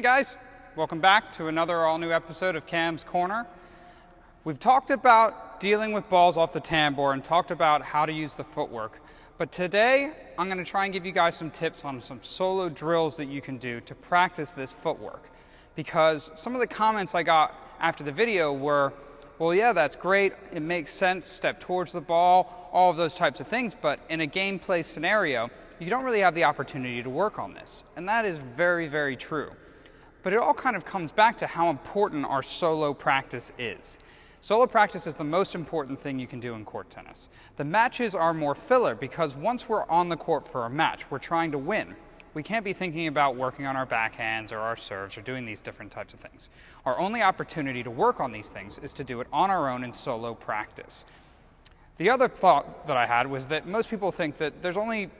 guys, welcome back to another all-new episode of Cam's Corner. We've talked about dealing with balls off the tambour and talked about how to use the footwork. But today, I'm going to try and give you guys some tips on some solo drills that you can do to practice this footwork. Because some of the comments I got after the video were, well, yeah, that's great, it makes sense, step towards the ball, all of those types of things, but in a gameplay scenario, you don't really have the opportunity to work on this. And that is very, very true. But it all kind of comes back to how important our solo practice is. Solo practice is the most important thing you can do in court tennis. The matches are more filler because once we're on the court for a match, we're trying to win. We can't be thinking about working on our backhands or our serves or doing these different types of things. Our only opportunity to work on these things is to do it on our own in solo practice. The other thought that I had was that most people think that there's only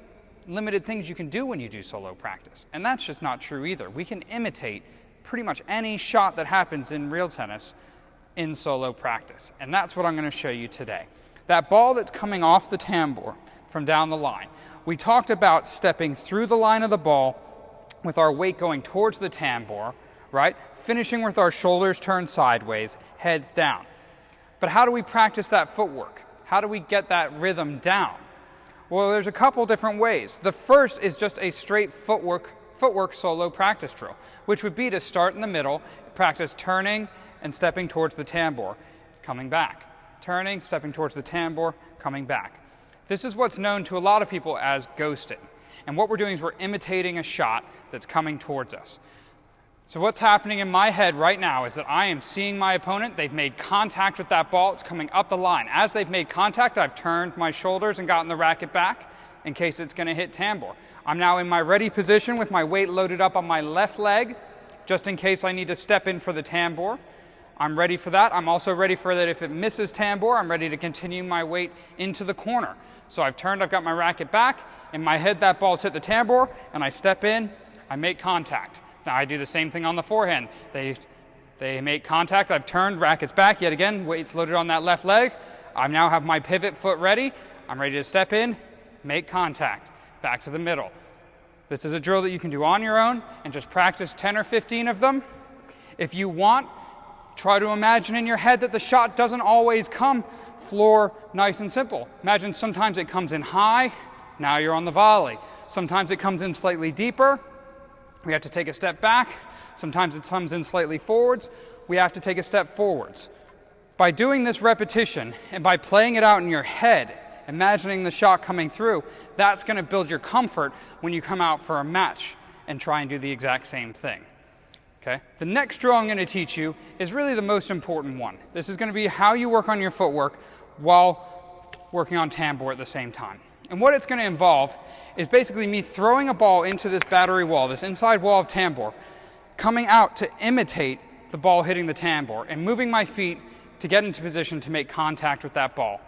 limited things you can do when you do solo practice. And that's just not true either. We can imitate pretty much any shot that happens in real tennis in solo practice. And that's what I'm going to show you today. That ball that's coming off the tambour from down the line. We talked about stepping through the line of the ball with our weight going towards the tambour, right? Finishing with our shoulders turned sideways, heads down. But how do we practice that footwork? How do we get that rhythm down? Well, there's a couple different ways. The first is just a straight footwork solo practice drill, which would be to start in the middle, practice turning and stepping towards the tambour, coming back. Turning, stepping towards the tambour, coming back. This is what's known to a lot of people as ghosting. And what we're doing is we're imitating a shot that's coming towards us. So what's happening in my head right now is that I am seeing my opponent. They've made contact with that ball. It's coming up the line. As they've made contact, I've turned my shoulders and gotten the racket back in case it's going to hit tambour. I'm now in my ready position with my weight loaded up on my left leg, just in case I need to step in for the tambour. I'm ready for that. I'm also ready for that if it misses tambour, I'm ready to continue my weight into the corner. So I've turned, I've got my racket back. In my head, that ball's hit the tambour, and I step in, I make contact. Now I do the same thing on the forehand. They make contact, I've turned, racket's back, yet again, weight's loaded on that left leg. I now have my pivot foot ready. I'm ready to step in, make contact, back to the middle. This is a drill that you can do on your own and just practice 10 or 15 of them. If you want, try to imagine in your head that the shot doesn't always come floor nice and simple. Imagine sometimes it comes in high, now you're on the volley. Sometimes it comes in slightly deeper. We have to take a step back. Sometimes it comes in slightly forwards. We have to take a step forwards. By doing this repetition and by playing it out in your head, imagining the shot coming through, that's going to build your comfort when you come out for a match and try and do the exact same thing. Okay? The next drill I'm going to teach you is really the most important one. This is going to be how you work on your footwork while working on tambour at the same time. And what it's going to involve is basically me throwing a ball into this battery wall, this inside wall of tambour, coming out to imitate the ball hitting the tambour and moving my feet to get into position to make contact with that ball.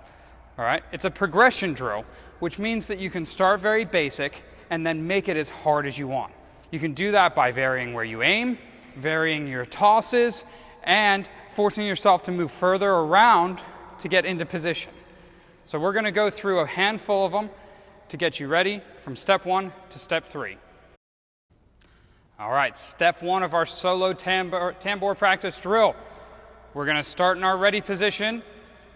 All right? It's a progression drill, which means that you can start very basic and then make it as hard as you want. You can do that by varying where you aim, varying your tosses, and forcing yourself to move further around to get into position. So we're going to go through a handful of them to get you ready from step 1 to step 3. All right, step 1 of our solo tambour practice drill. We're going to start in our ready position.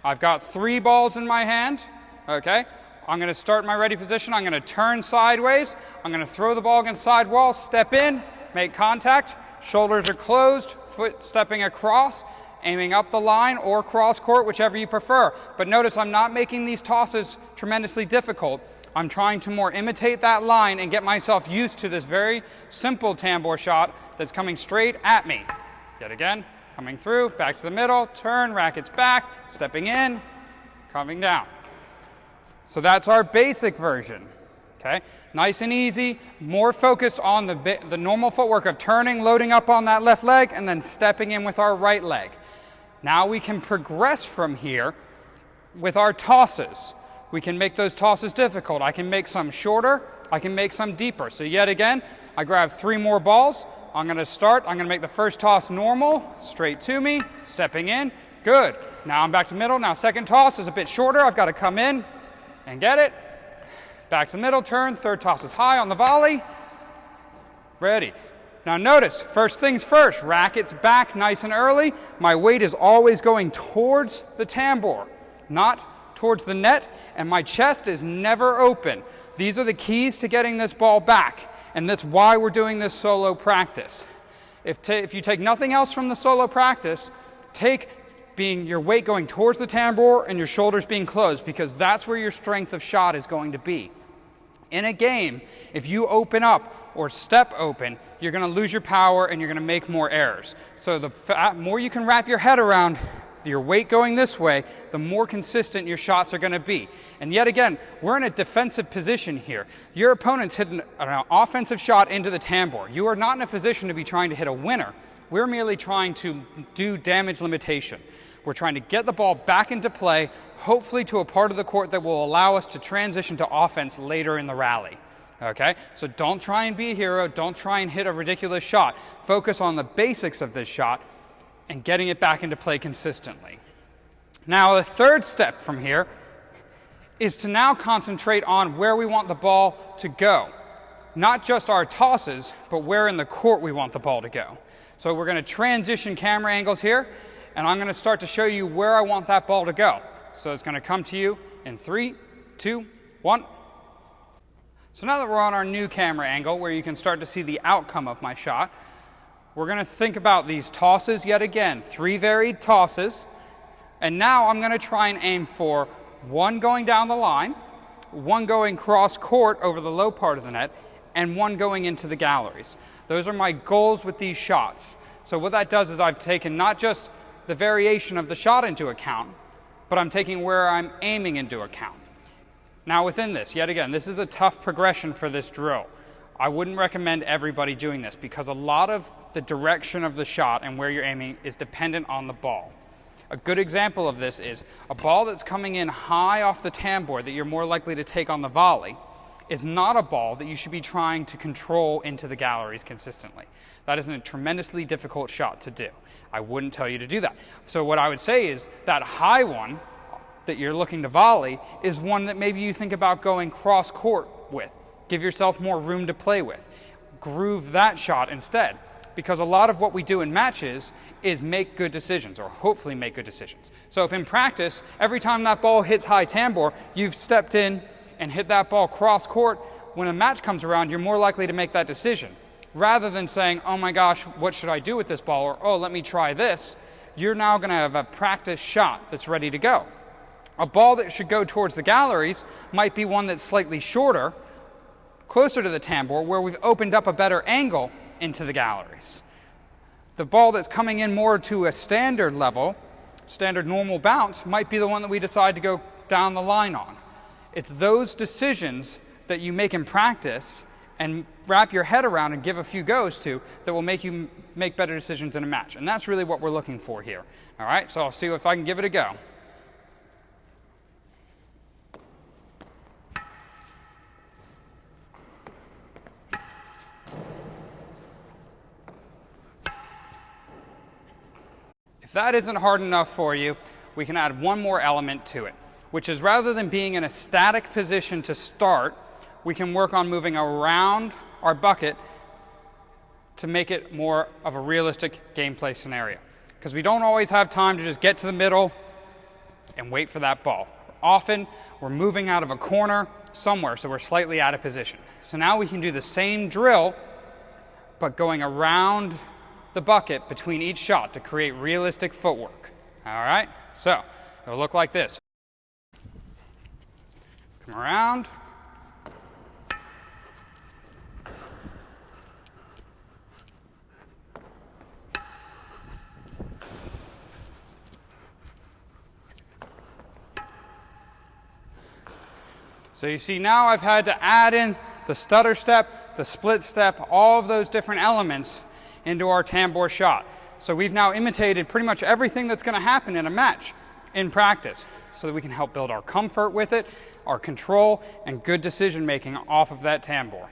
I've got 3 balls in my hand, okay? I'm going to start in my ready position. I'm going to turn sideways. I'm going to throw the ball against side wall, step in, make contact. Shoulders are closed, foot stepping across, aiming up the line or cross court, whichever you prefer. But notice I'm not making these tosses tremendously difficult. I'm trying to more imitate that line and get myself used to this very simple tambour shot that's coming straight at me. Yet again, coming through, back to the middle, turn, rackets back, stepping in, coming down. So that's our basic version, okay? Nice and easy, more focused on the normal footwork of turning, loading up on that left leg, and then stepping in with our right leg. Now we can progress from here with our tosses. We can make those tosses difficult. I can make some shorter, I can make some deeper. So yet again, I grab 3 more balls. I'm going to start, I'm going to make the first toss normal, straight to me, stepping in, good. Now I'm back to middle, now second toss is a bit shorter, I've got to come in and get it. Back to the middle, turn, third toss is high on the volley. Ready. Now notice, first things first, rackets back nice and early. My weight is always going towards the tambour, not towards the net, and my chest is never open. These are the keys to getting this ball back, and that's why we're doing this solo practice. If you take nothing else from the solo practice, take being your weight going towards the tambour and your shoulders being closed, because that's where your strength of shot is going to be. In a game, if you open up or step open, you're going to lose your power and you're going to make more errors. So the more you can wrap your head around your weight going this way, the more consistent your shots are going to be. And yet again, we're in a defensive position here. Your opponent's hitting an offensive shot into the tambour. You are not in a position to be trying to hit a winner. We're merely trying to do damage limitation. We're trying to get the ball back into play, hopefully to a part of the court that will allow us to transition to offense later in the rally. Okay, so don't try and be a hero. Don't try and hit a ridiculous shot. Focus on the basics of this shot and getting it back into play consistently. Now, the third step from here is to now concentrate on where we want the ball to go. Not just our tosses, but where in the court we want the ball to go. So we're going to transition camera angles here, and I'm going to start to show you where I want that ball to go. So it's going to come to you in 3, 2, 1. So now that we're on our new camera angle where you can start to see the outcome of my shot, we're going to think about these tosses yet again. 3 varied tosses. And now I'm going to try and aim for 1 going down the line, 1 going cross court over the low part of the net, and 1 going into the galleries. Those are my goals with these shots. So what that does is I've taken not just the variation of the shot into account, but I'm taking where I'm aiming into account. Now within this, yet again, this is a tough progression for this drill. I wouldn't recommend everybody doing this because a lot of the direction of the shot and where you're aiming is dependent on the ball. A good example of this is a ball that's coming in high off the tambour that you're more likely to take on the volley is not a ball that you should be trying to control into the galleries consistently. That is a tremendously difficult shot to do. I wouldn't tell you to do that. So what I would say is that high one that you're looking to volley is one that maybe you think about going cross court with. Give yourself more room to play with. Groove that shot instead. Because a lot of what we do in matches is make good decisions, or hopefully make good decisions. So if in practice, every time that ball hits high tambour, you've stepped in and hit that ball cross court, when a match comes around, you're more likely to make that decision. Rather than saying, oh my gosh, what should I do with this ball? Or, oh, let me try this. You're now going to have a practice shot that's ready to go. A ball that should go towards the galleries might be one that's slightly shorter, closer to the tambour, where we've opened up a better angle into the galleries. The ball that's coming in more to a standard level, standard normal bounce, might be the one that we decide to go down the line on. It's those decisions that you make in practice and wrap your head around and give a few goes to that will make you make better decisions in a match. And that's really what we're looking for here. All right, so I'll see if I can give it a go. If that isn't hard enough for you, we can add one more element to it, which is rather than being in a static position to start, we can work on moving around our bucket to make it more of a realistic gameplay scenario. Because we don't always have time to just get to the middle and wait for that ball. Often, we're moving out of a corner somewhere, so we're slightly out of position. So now we can do the same drill, but going around the bucket between each shot to create realistic footwork. All right, so it'll look like this. Come around. So you see now I've had to add in the stutter step, the split step, all of those different elements into our tambour shot. So we've now imitated pretty much everything that's going to happen in a match in practice so that we can help build our comfort with it, our control, and good decision making off of that tambour.